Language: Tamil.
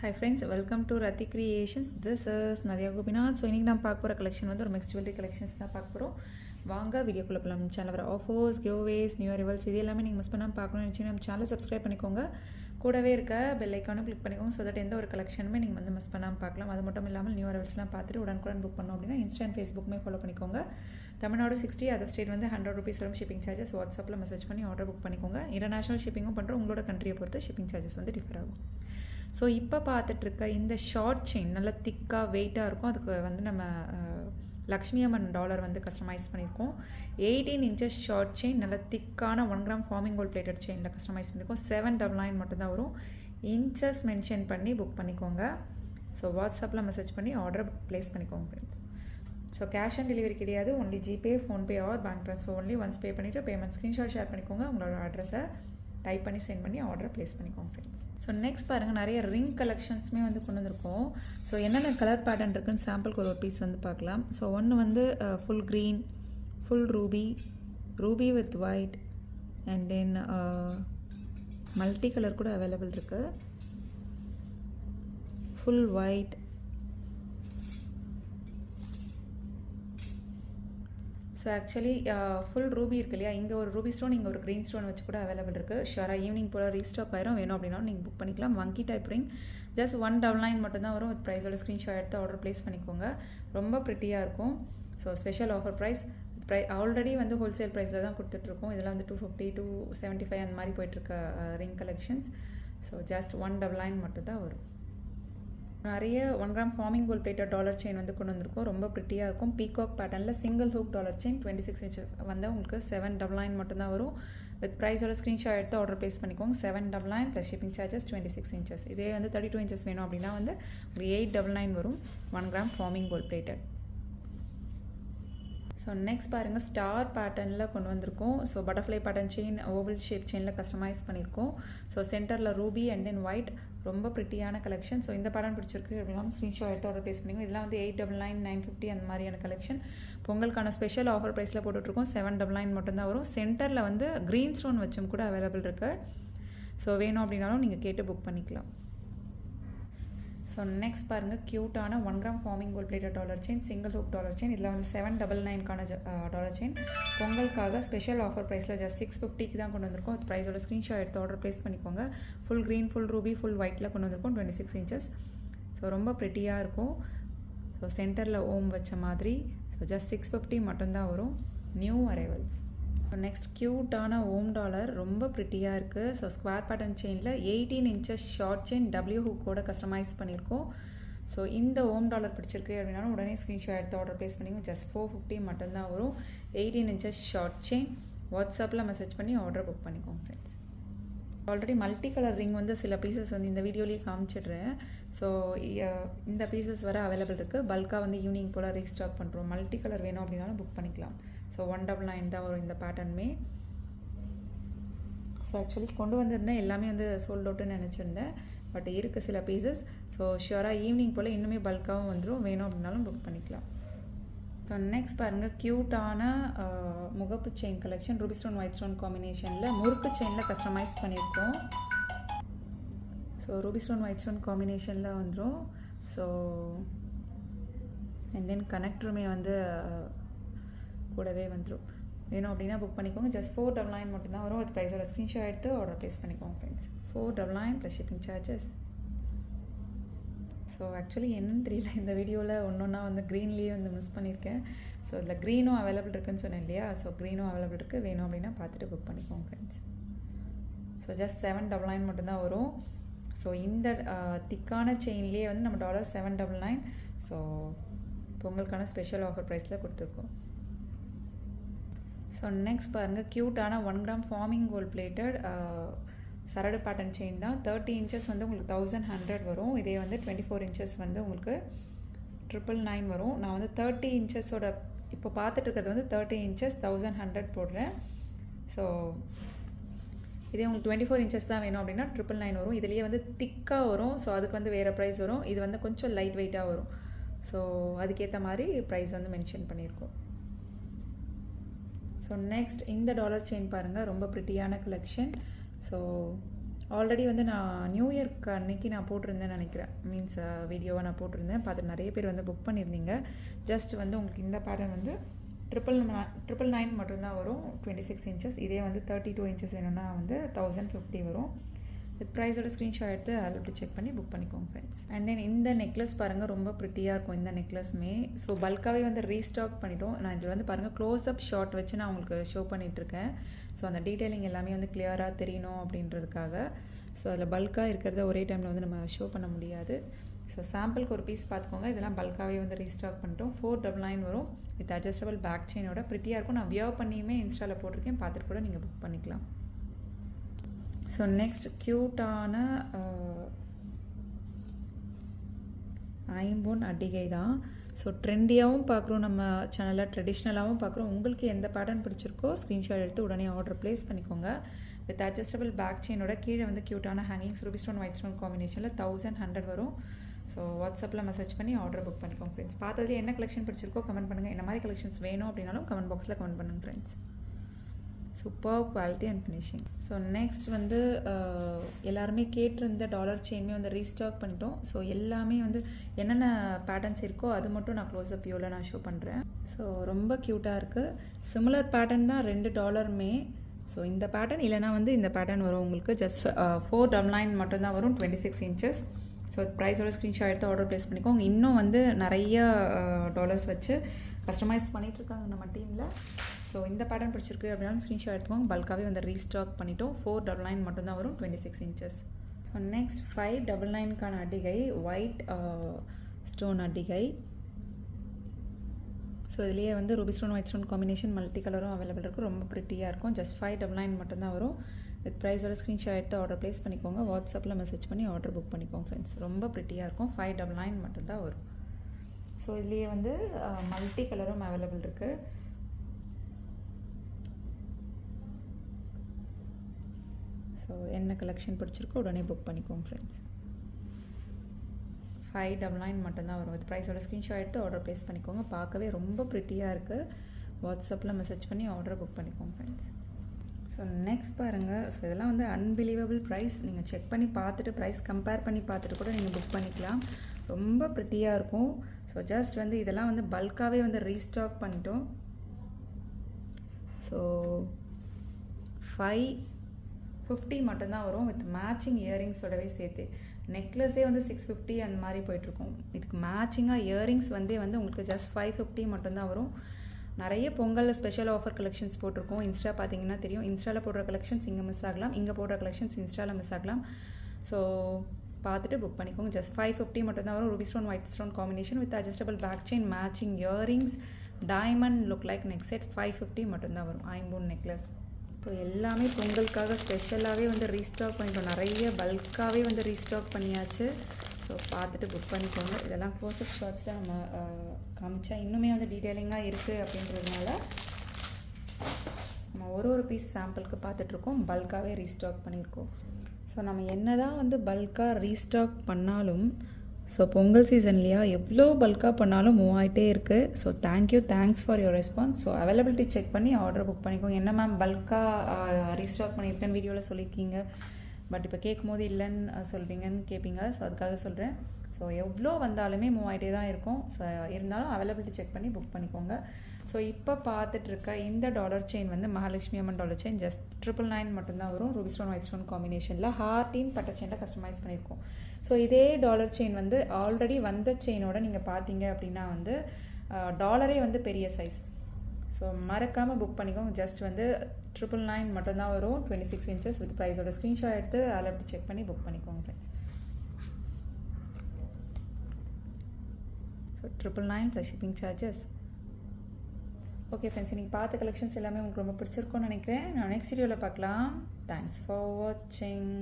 Hi friends, welcome to Rati Creations. This is Nadia Gopinath. So இன்னைக்கு நான் பார்க்க போகிற கலெக்ஷன் வந்து ஒரு மிக்ஸ் ஜுவல்லரி கலெக்ஷன்ஸ் தான் பார்க்க போகிறோம். வாங்க வீடியோக்குள்ளே போகலாம். நம்ம சேனல் வர ஆஃபர்ஸ், கிவ்அவேஸ், நியூ அரைவல்ஸ் இது எல்லாமே நீங்கள் மிஸ் பண்ணாமல் பார்க்கணும்னு நினச்சிங்கன்னா நம்ம சேனலை சப்ஸ்கிரைப் பண்ணிக்கோங்க. கூடவே இருக்க பெல் ஐக்கானும் கிளிக் பண்ணிக்கோங்க. ஸோ தட் எந்த ஒரு கலெக்ஷனுமே நீங்கள் வந்து மிஸ் பண்ணாமல் பார்க்கலாம். அது மட்டும் இல்லாமல் நியூ அரைவல்ஸ்லாம் பார்த்துட்டு உடனுக்குடன் புக் பண்ணோம் அப்படின்னா இன்ஸ்டன்ட் ஃபேஸ்புக்குமே ஃபாலோ பண்ணிக்கோங்க. தமிழ்நாடு 60, அதர் ஸ்டேட் வந்து 100 rupees வரும் ஷிப்பிங் சார்ஜஸ். வாட்ஸ்அப்பில் மெசேஜ் பண்ணி ஆர்டர் புக் பண்ணிக்கோங்க. இன்டர்நேஷனல் ஷிப்பிங்கும் பண்ணுறோம். உங்களோட கண்ட்ரியை பொறுத்து ஷிப்பிங் சார்ஜஸ் வந்து டிஃபர் ஆகும். ஸோ இப்போ பார்த்துட்ருக்க இந்த ஷார்ட் செயின் நல்லா திக்காக வெயிட்டாக இருக்கும். அதுக்கு வந்து நம்ம லக்ஷ்மி அம்மன் டாலர் வந்து கஸ்டமைஸ் பண்ணியிருக்கோம். 18 inches ஷார்ட் செயின் நல்லா திக்கான 1 gram ஃபார்மிங் கோல்ட் பிளேட்டட் செயினில் கஸ்டமைஸ் பண்ணியிருக்கோம். 799 மட்டும்தான் வரும். இன்ச்சஸ் மென்ஷன் பண்ணி புக் பண்ணிக்கோங்க. ஸோ வாட்ஸ்அப்பில் மெசேஜ் பண்ணி ஆர்டர் ப்ளேஸ் பண்ணிக்கோங்க friends. So cash on delivery கிடையாது. Only GPay, PhonePe or bank transfer only. Once pay பண்ணிவிட்டு பேமெண்ட் ஸ்க்ரீன்ஷாட் ஷேர் பண்ணிக்கோங்க. உங்களோட அட்ரஸை டைப் பண்ணி சென்ட் பண்ணி ஆர்டர் ப்ளேஸ் பண்ணிக்கோங்க ஃப்ரெண்ட்ஸ். ஸோ நெக்ஸ்ட் பாருங்கள், நிறைய ரிங் கலெக்ஷன்ஸுமே வந்து கொண்டு வந்திருக்கோம். ஸோ என்னென்ன கலர் பேட்டர்ன் இருக்குன்னு சாம்பிளுக்கு ஒரு பீஸ் வந்து பார்க்கலாம். ஸோ ஒன்று வந்து full green, full Ruby with white, and then multi colour கூட அவைலபிள் இருக்குது. Full white, so actually full Ruby இருக்கு இல்லையா, இங்கே ஒரு ரூபி ஸ்டோன், இங்கே ஒரு க்ரீன் ஸ்டோன் வச்சு கூட அவைலபிள் இருக்குது. ஷுவராக ஈவினிங் போல் ரீஸ்டாக் ஆயிரும். வேணும் அப்படின்னா நீங்கள் புக் பண்ணிக்கலாம். வங்கி டைப் ரிங் ஜஸ்ட் 199 மட்டும்தான் வரும். வித் ப்ரைஸோட ஸ்க்ரீன்ஷாட் எடுத்து ஆர்டர் ப்ளேஸ் பண்ணிக்கோங்க. ரொம்ப ப்ரிட்டியாக இருக்கும். So special offer price. Already வந்து ஹோல்சேல் ப்ரைஸில் தான் கொடுத்துட்ருக்கோம். இதெல்லாம் வந்து 250, 275 அந்த மாதிரி போயிட்டுருக்க ரிங் கலெக்ஷன்ஸ். ஸோ ஜஸ்ட் 199 மட்டும்தான் வரும். நிறைய 1 gram forming gold plated dollar chain வந்து கொண்டு வந்திருக்கோம். ரொம்ப ப்ரிட்டியாக இருக்கும். பீகாக் பேட்டர்னில் single hook dollar chain 26 inches வந்து உங்களுக்கு 799 மட்டும்தான் வரும். வித் ப்ரைஸோட ஸ்க்ரீன்ஷாட் எடுத்து ஆர்டர் ப்ளேஸ் பண்ணிக்கோங்க. 799 ப்ளஸ் ஷிப்பிங் சார்ஜஸ் 26 inches. இதே வந்து 32 inches வேணும் அப்படின்னா வந்து உங்களுக்கு 899 வரும். 1 gram forming gold plated. So next பாருங்கள், ஸ்டார் பேட்டர்னில் கொண்டு வந்திருக்கோம். So butterfly pattern chain, oval shape செயினில் கஸ்டமைஸ் பண்ணியிருக்கோம். ஸோ சென்டரில் ரூபி அண்ட் தென் ஒயிட். ரொம்ப ப்ரிட்டியான கலெக்ஷன். ஸோ இந்த பேட்டர்ன் பிடிச்சிருக்கு அப்படின்னா ஸ்க்ரீன்ஷாட் எடுத்து ஆர்டர் ப்ளேஸ் பண்ணிக்கோங்க. இதெல்லாம் வந்து 899, 950 அந்த மாதிரியான கலெக்ஷன். பொங்கலுக்கான ஸ்பெஷல் ஆஃபர் ப்ரைஸில் போட்டுட்ருக்கோம். 799 மட்டும்தான் வரும். சென்டரில் வந்து க்ரீன் ஸ்டோன் வச்சும் கூட அவைலபிள் இருக்குது. ஸோ வேணும் அப்படின்னாலும் நீங்கள் கேட்டு புக் பண்ணிக்கலாம். ஸோ நெக்ஸ்ட் பாருங்கள், க்யூட்டான 1 gram forming gold plated dollar chain, single hook dollar chain. இதில் வந்து 799க்கான டாலர் செயின். பொங்கலுக்காக ஸ்பெஷல் ஆஃபர் ப்ரைஸில் ஜஸ்ட் 650க்கு தான் கொண்டு வந்திருக்கோம். அது ப்ரைஸோட ஸ்க்ரீன்ஷாட் எடுத்து ஆர்டர் ப்ளேஸ் பண்ணிக்கோங்க. Full green, full ruby, full ஒயிட்டில் கொண்டு வந்திருக்கோம். 26 inches. ஸோ ரொம்ப ப்ரிட்டியாக இருக்கும். ஸோ சென்டரில் ஓம் வச்ச மாதிரி. ஸோ ஜஸ்ட் 650 மட்டும்தான் வரும். New arrivals. ஸோ நெக்ஸ்ட் க்யூட்டான ஓம் டாலர். ரொம்ப ப்ரிட்டியாக இருக்குது. ஸோ ஸ்கொயர் பேட்டர்ன் செயினில் 18 inches ஷார்ட் செயின் டபிள்யூ ஹூக்கோட கஸ்டமைஸ் பண்ணியிருக்கோம். ஸோ இந்த ஓம் டாலர் பிடிச்சிருக்கு அப்படின்னாலும் உடனே ஸ்க்ரீன்ஷாட் எடுத்து ஆர்டர் ப்ளேஸ் பண்ணிக்கோங்க. ஜஸ்ட் 450 மட்டும்தான் வரும். 18 inches ஷார்ட் செயின். வாட்ஸ்அப்பில் மெசேஜ் பண்ணி ஆர்டர் புக் பண்ணிக்கோங்க friends. Already multi colour ring வந்து சில பீசஸ் வந்து இந்த வீடியோலேயே காமிச்சிடுறேன். ஸோ இந்த பீசஸ் வர அவைலபிள் இருக்குது. பல்காக வந்து ஈவினிங் போல் ரீஸ்டாக் பண்ணுறோம். மல்டி கலர் வேணும் அப்படின்னாலும் புக் பண்ணிக்கலாம். ஸோ 199 தான் வரும் இந்த பேட்டர்னுமே. ஸோ ஆக்சுவலி கொண்டு வந்திருந்தேன், எல்லாமே வந்து சோல்ட் அவுட்டுன்னு நினச்சிருந்தேன். பட் இருக்குது சில பீசஸ். ஸோ ஷியோராக ஈவினிங் போல் இன்னுமே பல்காகவும் வந்துடும். வேணும் அப்படின்னாலும் புக் பண்ணிக்கலாம். ஸோ நெக்ஸ்ட் பாருங்கள், க்யூட்டான முகப்பு chain collection. Ruby stone white stone காம்பினேஷனில் முறுக்கு செயினில் கஸ்டமைஸ் பண்ணியிருக்கோம். So Ruby stone white stone காம்பினேஷனில் வந்துடும். ஸோ அண்ட் தென் கனெக்டருமே வந்து கூடவே வந்துடும். வேணும் அப்படின்னா புக் பண்ணிக்கோங்க. ஜஸ்ட் 499 மட்டும்தான் வரும். அது ப்ரைஸோட ஸ்க்ரீன்ஷாட் எடுத்து ஆர்டர் ப்ளேஸ் பண்ணிக்கோங்க friends. 499 plus shipping charges. So actually என்னன்னு தெரியல, இந்த வீடியோவில் ஒன்றா வந்து க்ரீன்லேயே வந்து மிஸ் பண்ணியிருக்கேன். ஸோ இதில் க்ரீனும் அவைலபிள் இருக்குன்னு சொன்னேன் இல்லையா. ஸோ க்ரீனும் அவைலபிள் இருக்குது. வேணும் அப்படின்னா பார்த்துட்டு புக் பண்ணிக்கோங்க ஃப்ரெண்ட்ஸ். ஸோ ஜஸ்ட் 799 மட்டும்தான் வரும். ஸோ இந்த திக்கான செயின்லேயே வந்து நம்ம டாலர் 799. ஸோ பொங்கலுக்கான ஸ்பெஷல் ஆஃபர் ப்ரைஸில் கொடுத்துருக்கோம். ஸோ நெக்ஸ்ட் பாருங்கள், க்யூட்டான 1 gram ஃபார்மிங் கோல்ட் பிளேட்டட் சரடு பேட்டர்ன் செயின் தான். 30 inches வந்து உங்களுக்கு 1100 வரும். இதே வந்து 24 inches வந்து உங்களுக்கு 999 வரும். நான் வந்து 30 inchஸோட இப்போ பார்த்துட்டு இருக்கிறது வந்து 30 inches 1100 போடுறேன். ஸோ இதே உங்களுக்கு 24 inches தான் வேணும் அப்படின்னா 999 வரும். இதுலேயே வந்து திக்காக வரும். ஸோ அதுக்கு வந்து வேறு ப்ரைஸ் வரும். இது வந்து கொஞ்சம் லைட் வெயிட்டாக வரும். ஸோ அதுக்கேற்ற மாதிரி ப்ரைஸ் வந்து மென்ஷன் பண்ணியிருக்கோம். ஸோ நெக்ஸ்ட் இந்த டாலர் செயின் பாருங்கள், ரொம்ப ப்ரிட்டியான கலெக்ஷன். ஸோ ஆல்ரெடி வந்து நான் நியூ இயர்க்கு அன்னைக்கு நான் போட்டிருந்தேன்னு நினைக்கிறேன். மீன்ஸ் வீடியோவை நான் போட்டிருந்தேன். பார்த்து நிறைய பேர் வந்து புக் பண்ணியிருந்தீங்க. ஜஸ்ட் வந்து உங்களுக்கு இந்த பேட்டர்ன் வந்து 999 மட்டும்தான் வரும். 26 இன்ச்சஸ். இதே வந்து 32 இன்ச்சஸ் வேணும்னா வந்து 1050 வரும். வித் ப்ரைஸோட ஸ்க்ரீன்ஷாட் எடுத்து அதில் செக் பண்ணி புக் பண்ணிக்கோங்க ஃப்ரெண்ட்ஸ். அண்ட் தென் இந்த நெக்லஸ் பாருங்கள், ரொம்ப ப்ரிட்டியாக இருக்கும் இந்த நெக்லஸ்மே. ஸோ பல்காகவே வந்து ரீஸ்டாக் பண்ணிட்டோம். நான் இதில் வந்து பாருங்கள் க்ளோஸ் அப் ஷாட் வச்சு நான் உங்களுக்கு ஷோ பண்ணிகிட்ருக்கேன். ஸோ அந்த டீட்டெயிலிங் எல்லாமே வந்து கிளியராக தெரியணும் அப்படின்றதுக்காக. ஸோ அதில் பல்காக இருக்கிறத ஒரே டைமில் வந்து நம்ம ஷோ பண்ண முடியாது. ஸோ சாம்பிளுக்கு ஒரு பீஸ் பார்த்துக்கோங்க. இதெல்லாம் பல்காகவே வந்து ரீஸ்டாக் பண்ணிட்டோம். 499 வரும். வித் அட்ஜஸ்டபிள் பேக் செயினோட ப்ரிட்டியாக இருக்கும். நான் வியர் பண்ணியுமே இன்ஸ்டாவில் போட்டிருக்கேன், பார்த்துட்டு கூட நீங்கள் புக் பண்ணிக்கலாம். ஸோ நெக்ஸ்ட் க்யூட்டான ஐம்பொன் அடிகை தான். ஸோ ட்ரெண்டியாகவும் பார்க்குறோம், நம்ம சேனலில் ட்ரெடிஷ்னலாகவும் பார்க்குறோம். உங்களுக்கு எந்த பேட்டர்ன் பிடிச்சிருக்கோ ஸ்க்ரீன்ஷாட் எடுத்து உடனே ஆர்டர் ப்ளேஸ் பண்ணிக்கோங்க. வித் அட்ஜஸ்டபிள் பேக் செயினோட கீழே வந்து க்யூட்டான hangings Ruby stone white stone காம்பினேஷனில் 1100 வரும். ஸோ வாட்ஸ்அப்பில் மெசேஜ் பண்ணி ஆர்டர் புக் பண்ணிக்கோங்க ஃப்ரெண்ட்ஸ். பார்த்ததுலேயே என்ன கலெக்ஷன் பிடிச்சிருக்கோ கமெண்ட் பண்ணுங்கள். என்ன மாதிரி கலெக்ஷன்ஸ் வேணும் அப்படின்னாலும் கமெண்ட் பாக்ஸில் கமெண்ட் பண்ணுங்கள் friends. Super quality and finishing. So next வந்து எல்லாருமே கேட்டிருந்த டாலர் செயின்மே வந்து ரீஸ்டாக் பண்ணிட்டோம். ஸோ எல்லாமே வந்து என்னென்ன பேட்டர்ன்ஸ் இருக்கோ அது மட்டும் நான் க்ளோஸ் அப் வியூவில் நான் ஷோ பண்ணுறேன். ஸோ ரொம்ப க்யூட்டாக இருக்குது. சிமிலர் பேட்டர்ன் தான் $2 ஸோ இந்த பேட்டர்ன் இல்லைனா வந்து இந்த பேட்டர்ன் வரும் உங்களுக்கு. ஜஸ்ட் 499 மட்டும்தான் வரும். 26 இன்ச்சஸ். ஸோ ப்ரைஸோட ஸ்க்ரீன்ஷாட் எடுத்து ஆர்டர் ப்ளேஸ் பண்ணிக்கோங்க. இன்னும் வந்து நிறைய டாலர்ஸ் வச்சு கஸ்டமைஸ் பண்ணிகிட்ருக்காங்க நம்ம டீமில். ஸோ இந்த பேட்டர்ன் பிடிச்சிருக்கு அப்படின்னா ஸ்க்ரீன்ஷாட் எடுத்துக்கோங்க. பல்காகவே வந்து ரீஸ்டாக் பண்ணிட்டோம். 499 மட்டும்தான் வரும். 26 இன்ச்சஸ். ஸோ நெக்ஸ்ட் 599க்கான அடிகை ஒயிட் ஸ்டோன் அடிகை. ஸோ இதுலேயே வந்து ruby stone white stone combination multi கலரும் அவைலபிள் இருக்குது. ரொம்ப ப்ரிட்டியாக இருக்கும். ஜஸ்ட் 599 மட்டும்தான் வரும். வித் ப்ரைஸோட ஸ்க்ரீன்ஷாட் எடுத்து ஆர்டர் ப்ளேஸ் பண்ணிக்கோங்க. வாட்ஸ்அப்பில் மெசேஜ் பண்ணி ஆர்டர் புக் பண்ணிக்கோங்க ஃப்ரெண்ட்ஸ். ரொம்ப ப்ரிட்டியாக இருக்கும். 599 மட்டும்தான் வரும். ஸோ இதுலேயே வந்து மல்டி கலரும் அவைலபிள் இருக்குது. ஸோ என்ன கலெக்ஷன் பிடிச்சிருக்கோ உடனே புக் பண்ணிக்கோங்க ஃப்ரெண்ட்ஸ். 599 மட்டும்தான் வரும். வித் ப்ரைஸோட ஸ்க்ரீன்ஷாட் எடுத்து ஆர்டர் ப்ளேஸ் பண்ணிக்கோங்க. பார்க்கவே ரொம்ப ப்ரிட்டியாக இருக்குது. வாட்ஸ்அப்பில் மெசேஜ் பண்ணி ஆர்டர் புக் பண்ணிக்கோங்க ஃப்ரெண்ட்ஸ். ஸோ நெக்ஸ்ட் பாருங்கள். ஸோ இதெல்லாம் வந்து அன்பிலீவபிள் ப்ரைஸ். நீங்கள் செக் பண்ணி பார்த்துட்டு ப்ரைஸ் கம்பேர் பண்ணி பார்த்துட்டு கூட நீங்கள் புக் பண்ணிக்கலாம். ரொம்ப ப்ரிட்டியாக இருக்கும். ஸோ ஜஸ்ட் வந்து இதெல்லாம் வந்து பல்காகவே வந்து ரீஸ்டாக் பண்ணிட்டோம். ஸோ 550 மட்டும்தான் வரும். வித் மேட்சிங் இயரிங்ஸோடவே சேர்த்து. நெக்லஸே வந்து 650 அந்த மாதிரி போயிட்டுருக்கும். இதுக்கு மேட்சிங்காக இயரிங்ஸ் வந்து உங்களுக்கு ஜஸ்ட் 550 மட்டும்தான் வரும். நிறைய பொங்கலில் ஸ்பெஷல் ஆஃபர் கலெக்ஷன்ஸ் போட்டிருக்கோம். இன்ஸ்டா பார்த்தீங்கன்னா தெரியும். இன்ஸ்டாவில் போடுற கலெக்ஷன்ஸ் இங்கே மிஸ் ஆகலாம், இங்கே போடுற கலெக்ஷன்ஸ் இன்ஸ்டாவில் மிஸ் ஆகலாம். ஸோ பார்த்துட்டு புக் பண்ணிக்கோங்க. ஜஸ்ட் 550 மட்டும்தான் வரும். Ruby stone white stone combination with adjustable back chain matching earrings diamond look like neck set 550 மட்டும்தான் வரும். ஐம்பொன் நெக்லஸ். ஸோ எல்லாமே பொங்கலுக்காக ஸ்பெஷலாகவே வந்து ரீஸ்டாக் பண்ணிட்டோம். நிறைய பல்காகவே வந்து ரீஸ்டாக் பண்ணியாச்சு. ஸோ பார்த்துட்டு புக் பண்ணிக்கோங்க. இதெல்லாம் க்ளோஸ்அப் ஷார்ட்ஸில் நம்ம காமிச்சா இன்னுமே வந்து டீட்டெயிலிங்காக இருக்குது அப்படின்றதுனால நம்ம ஒரு பீஸ் சாம்பிளுக்கு பார்த்துட்ருக்கோம். பல்காகவே ரீஸ்டாக் பண்ணியிருக்கோம். ஸோ நம்ம என்ன தான் வந்து பல்காக ரீஸ்டாக் பண்ணாலும் ஸோ பொங்கல் சீசன் இல்லையா, எவ்வளோ பல்காக பண்ணாலும் மூவ் ஆகிட்டே இருக்குது. So thanks for your response. So availability check பண்ணி ஆர்டர் புக் பண்ணிக்கோங்க. என்ன மேம் பல்காக ரீஸ்டாக் பண்ணியிருக்கேன்னு வீடியோவில் சொல்லியிருக்கீங்க, பட் இப்போ கேட்கும் போது இல்லைன்னு சொல்வீங்கன்னு கேட்பீங்க. ஸோ அதுக்காக சொல்கிறேன். ஸோ எவ்வளோ வந்தாலுமே மூவ் ஆகிட்டே தான் இருக்கும். ஸோ இருந்தாலும் அவைலபிலிட்டி செக் பண்ணி புக் பண்ணிக்கோங்க. ஸோ இப்போ பார்த்துட்ருக்க இந்த டாலர் செயின் வந்து மகாலட்சுமி அம்மன் டாலர் செயின் ஜஸ்ட் 999 மட்டும்தான் வரும். ரூபி ஸ்டோன் ஒயிட் ஸ்டோன் காம்பினேஷனில் ஹார்டின் பட்டை செயினில் கஸ்டமைஸ் பண்ணியிருக்கோம். ஸோ இதே டாலர் செயின் வந்து ஆல்ரெடி வந்த செயினோட நீங்கள் பார்த்தீங்க அப்படின்னா வந்து டாலரே வந்து பெரிய சைஸ். ஸோ மறக்காமல் புக் பண்ணிக்கோங்க. ஜஸ்ட் வந்து 999 மட்டும்தான் வரும். 26 இன்ச்சஸ் வித் ப்ரைஸோட ஸ்க்ரீன்ஷாட் எடுத்து அதில் செக் பண்ணி புக் பண்ணிக்கோங்க friends. So 999 plus shipping charges. Okay friends, இன்றைக்கி பார்த்த கலெக்ஷன்ஸ் எல்லாமே உங்களுக்கு ரொம்ப பிடிச்சிருக்கும்னு நினைக்கிறேன். நான் நெக்ஸ்ட் வீடியோவில் பார்க்கலாம். தேங்க்ஸ் ஃபார் வாட்சிங்.